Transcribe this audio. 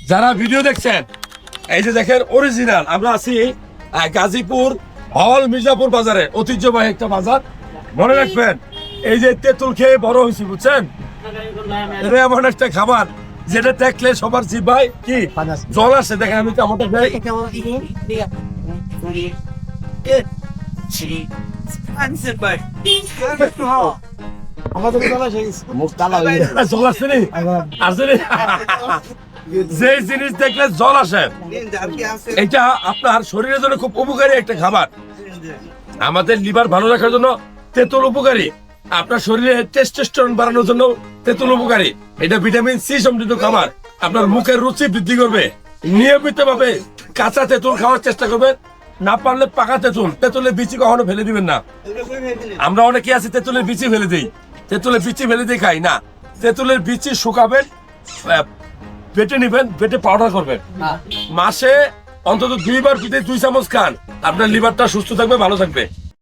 যারা ভিডিও দেখছেন, এই যে দেখেন অরিজিনাল, আমরা আছি গাজীপুর হল মির্জাপুর বাজারে, ঐতিহ্যবাহী একটা বাজার। মনে রাখবেন, এই যে তেঁতুল খেয়ে বড় হয়েছি, বুঝছেন? এটা এমন একটা খাবার যেটা দেখলে সবার জিহ্বায় কি জল আসে। দেখেন আমি তো আমাদের ভাই জল আসছে নি আসছে নি যে জিনিস দেখলে জল আসে, এটা আপনার শরীরের জন্য খুব উপকারী একটা খাবার। আমাদের লিভার ভালো রাখার জন্য তেঁতুল উপকারী, আপনার শরীরে টেস্টোস্টেরন বাড়ানোর জন্য তেঁতুল উপকারী। এটা ভিটামিন সি সমৃদ্ধ খাবার, আপনার মুখের রুচি বৃদ্ধি করবে। নিয়মিত ভাবে কাঁচা তেঁতুল খাওয়ার চেষ্টা করবেন, না পারলে পাকা তেঁতুল। তেঁতুলের বিচি কখনো ফেলে দিবেন না। আমরা অনেকে আছি তেঁতুলের বিচি ফেলে দিই, তেঁতুলের বিচি ফেলে দিয়ে খাই না। তেঁতুলের বিচি শুকাবেন, বেটে নিবেন, বেটে পাউডার করবেন। মাসে অন্তত 2 বার 2 চামচ খান, আপনার লিভারটা সুস্থ থাকবে, ভালো থাকবে।